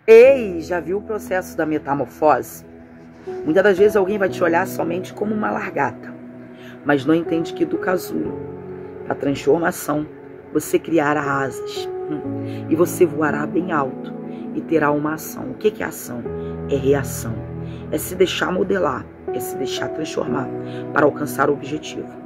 Ei, já viu o processo da metamorfose? Muitas das vezes alguém vai te olhar somente como uma largata, mas não entende que do casulo, a transformação, você criará asas e você voará bem alto e terá uma ação. O que é ação? É reação. É se deixar modelar, é se deixar transformar para alcançar o objetivo.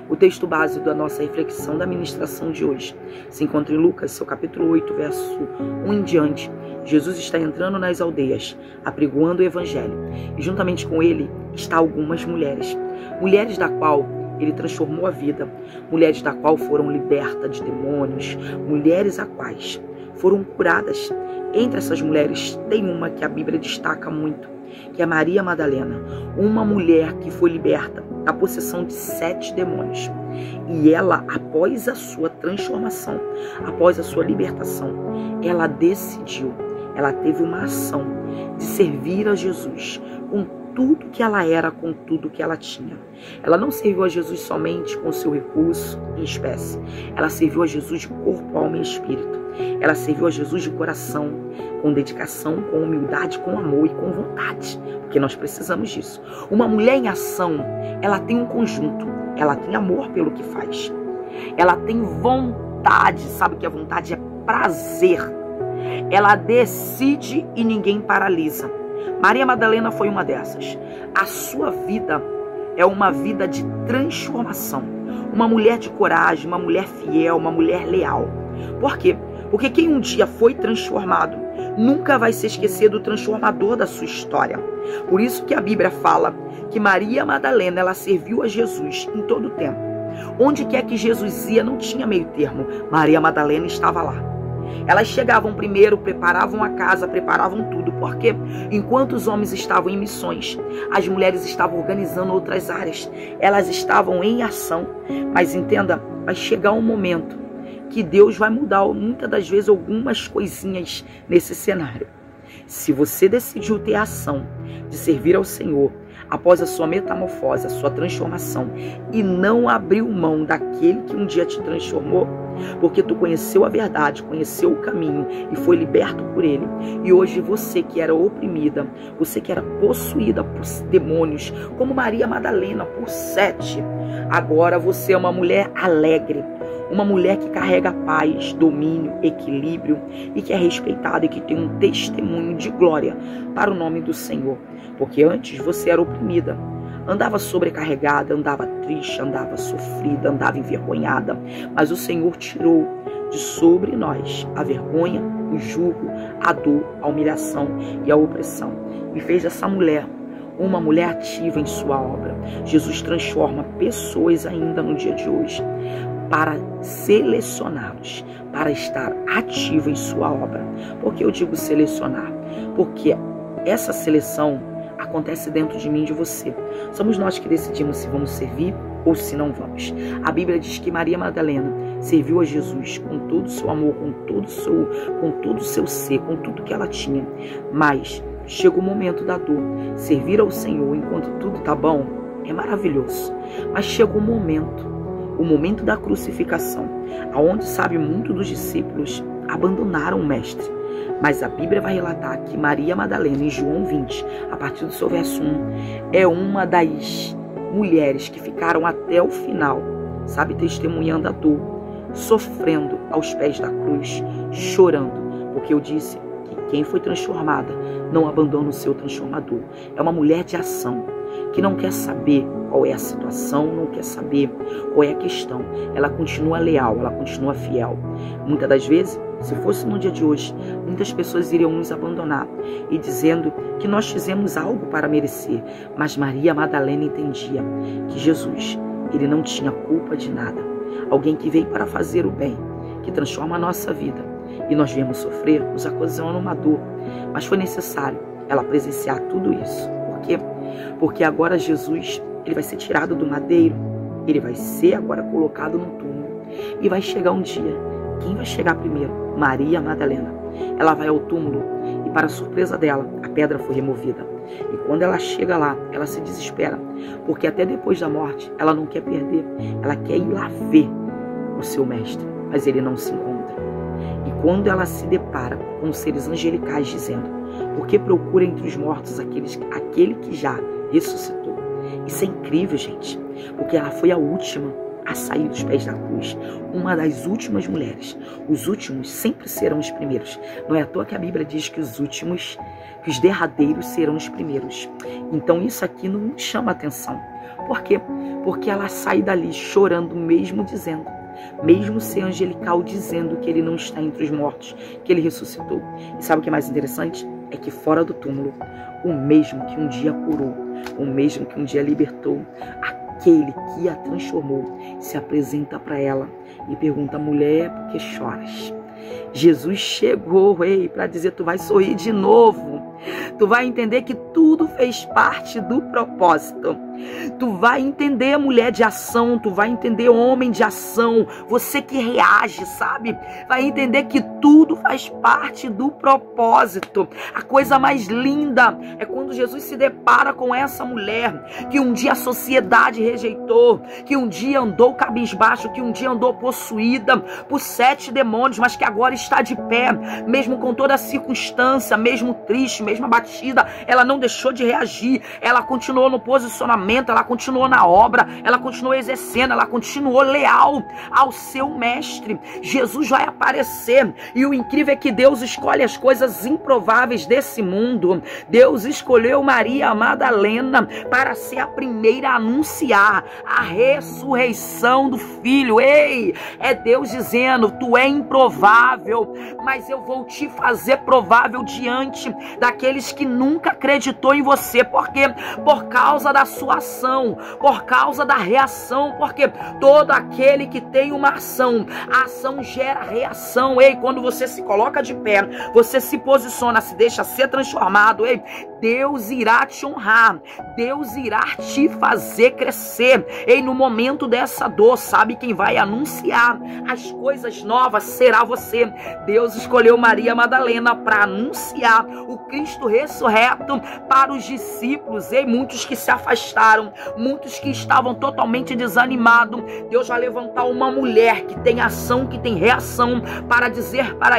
O texto base da nossa reflexão da ministração de hoje se encontra em Lucas, seu capítulo 8, verso 1 em diante. Jesus está entrando nas aldeias, apregoando o evangelho, e juntamente com ele está algumas mulheres. Mulheres da qual ele transformou a vida, mulheres da qual foram libertas de demônios, mulheres a quais foram curadas. Entre essas mulheres tem uma que a Bíblia destaca muito, que é Maria Madalena, uma mulher que foi liberta da possessão de 7 demônios. E ela, após a sua transformação, após a sua libertação, ela decidiu, ela teve uma ação de servir a Jesus com tudo que ela era, com tudo que ela tinha. Ela não serviu a Jesus somente com seu recurso em espécie. Ela serviu a Jesus de corpo, alma e espírito. Ela serviu a Jesus de coração, com dedicação, com humildade, com amor e com vontade, porque nós precisamos disso. Uma mulher em ação, ela tem um conjunto, ela tem amor pelo que faz, ela tem vontade, sabe que a vontade é prazer, ela decide e ninguém paralisa. Maria Madalena foi uma dessas. A sua vida é uma vida de transformação, uma mulher de coragem, uma mulher fiel, uma mulher leal. Por quê? Porque quem um dia foi transformado nunca vai se esquecer do transformador da sua história. Por isso que a Bíblia fala que Maria Madalena, ela serviu a Jesus em todo o tempo. Onde quer que Jesus ia, não tinha meio termo. Maria Madalena estava lá. Elas chegavam primeiro, preparavam a casa, preparavam tudo. Porque enquanto os homens estavam em missões, as mulheres estavam organizando outras áreas. Elas estavam em ação. Mas entenda, vai chegar um momento que Deus vai mudar muitas das vezes algumas coisinhas nesse cenário. Se você decidiu ter a ação de servir ao Senhor após a sua metamorfose, a sua transformação, e não abriu mão daquele que um dia te transformou, porque tu conheceu a verdade, conheceu o caminho e foi liberto por ele, e hoje você que era oprimida, você que era possuída por demônios, como Maria Madalena, por 7, agora você é uma mulher alegre, uma mulher que carrega paz, domínio, equilíbrio e que é respeitada e que tem um testemunho de glória para o nome do Senhor. Porque antes você era oprimida, andava sobrecarregada, andava triste, andava sofrida, andava envergonhada. Mas o Senhor tirou de sobre nós a vergonha, o jugo, a dor, a humilhação e a opressão. E fez essa mulher uma mulher ativa em sua obra. Jesus transforma pessoas ainda no dia de hoje para selecioná-los, para estar ativo em sua obra. Por que eu digo selecionar? Porque essa seleção acontece dentro de mim e de você. Somos nós que decidimos se vamos servir ou se não vamos. A Bíblia diz que Maria Madalena serviu a Jesus com todo o seu amor, com todo o seu ser, com tudo que ela tinha. Mas chega o momento da dor. Servir ao Senhor enquanto tudo está bom é maravilhoso. Mas chega o momento da crucificação, aonde, sabe, muitos dos discípulos abandonaram o mestre. Mas a Bíblia vai relatar que Maria Madalena, em João 20, a partir do seu verso 1, é uma das mulheres que ficaram até o final, sabe, testemunhando a dor, sofrendo aos pés da cruz, chorando, porque eu disse que quem foi transformada não abandona o seu transformador. É uma mulher de ação, que não quer saber qual é a situação, não quer saber qual é a questão. Ela continua leal, ela continua fiel. Muitas das vezes, se fosse no dia de hoje, muitas pessoas iriam nos abandonar e dizendo que nós fizemos algo para merecer. Mas Maria Madalena entendia que Jesus, ele não tinha culpa de nada. Alguém que veio para fazer o bem, que transforma a nossa vida. E nós viemos sofrer, nos ocasionando uma dor. Mas foi necessário ela presenciar tudo isso. Por quê? Porque agora Jesus, ele vai ser tirado do madeiro, ele vai ser agora colocado no túmulo. E vai chegar um dia, quem vai chegar primeiro? Maria Madalena. Ela vai ao túmulo e, para a surpresa dela, a pedra foi removida. E quando ela chega lá, ela se desespera, porque até depois da morte, ela não quer perder, ela quer ir lá ver o seu mestre, mas ele não se encontra. E quando ela se depara com os seres angelicais dizendo: por que procura entre os mortos aquele que já ressuscitou? Isso é incrível, gente, porque ela foi a última a sair dos pés da cruz, uma das últimas mulheres. Os últimos sempre serão os primeiros. Não é à toa que a Bíblia diz que os derradeiros serão os primeiros. Então isso aqui não me chama atenção. Por quê? Porque ela sai dali chorando, mesmo ser angelical, dizendo que ele não está entre os mortos, que ele ressuscitou. E sabe o que é mais interessante? É que fora do túmulo, o mesmo que um dia curou, o mesmo que um dia libertou, aquele que a transformou, se apresenta para ela e pergunta: mulher, por que choras? Jesus chegou, para dizer: tu vai sorrir de novo. Tu vai entender que tudo fez parte do propósito. Tu vai entender, mulher de ação. Tu vai entender, homem de ação. Você que reage, sabe? Vai entender que tudo faz parte do propósito. A coisa mais linda é quando Jesus se depara com essa mulher que um dia a sociedade rejeitou, que um dia andou cabisbaixo, que um dia andou possuída por 7 demônios, mas que agora está de pé, mesmo com toda a circunstância, mesmo triste, mesmo abatida. Ela não deixou de reagir, ela continuou no posicionamento, ela continuou na obra, ela continuou exercendo, ela continuou leal ao seu mestre. Jesus vai aparecer, e o incrível é que Deus escolhe as coisas improváveis desse mundo. Deus escolheu Maria Madalena para ser a primeira a anunciar a ressurreição do filho. Ei, é Deus dizendo: tu é improvável, mas eu vou te fazer provável diante daqueles que nunca acreditou em você. Por quê? Por causa da sua ação, por causa da reação, porque todo aquele que tem uma ação, a ação gera reação. Ei, quando você se coloca de pé, você se posiciona, se deixa ser transformado, ei, Deus irá te honrar, Deus irá te fazer crescer. Ei, no momento dessa dor, sabe quem vai anunciar as coisas novas? Será você. Deus escolheu Maria Madalena para anunciar o Cristo ressurreto para os discípulos. Ei, muitos que se afastaram, muitos que estavam totalmente desanimados, Deus vai levantar uma mulher que tem ação, que tem reação, para dizer para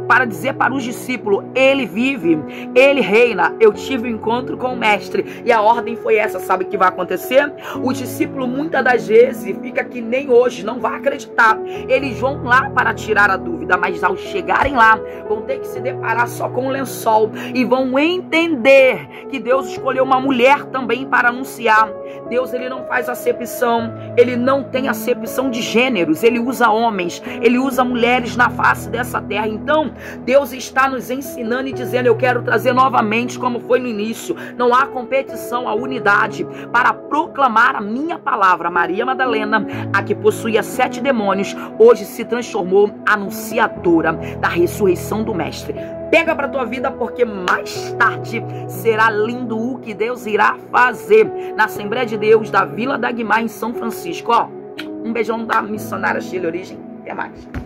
para dizer para os discípulos: ele vive, ele reina. Eu tive um encontro com o mestre e a ordem foi essa. Sabe o que vai acontecer? O discípulo muitas das vezes fica que nem hoje, não vai acreditar. Eles vão lá para tirar a dúvida, mas ao chegarem lá, vão ter que se deparar só com o lençol e vão entender que Deus escolheu uma mulher também para anunciar. Deus, ele não faz acepção, ele não tem acepção de gêneros, ele usa homens, ele usa mulheres na face dessa terra. Então, Deus está nos ensinando e dizendo: eu quero trazer novamente como foi no início. Não há competição, há unidade para proclamar a minha palavra. Maria Madalena, a que possuía 7 demônios, hoje se transformou anunciadora da ressurreição do mestre. Pega para tua vida, porque mais tarde será lindo o que Deus irá fazer na Assembleia de Deus da Vila da Guimar, em São Francisco. Um beijão da missionária Sheila Origem. Até mais.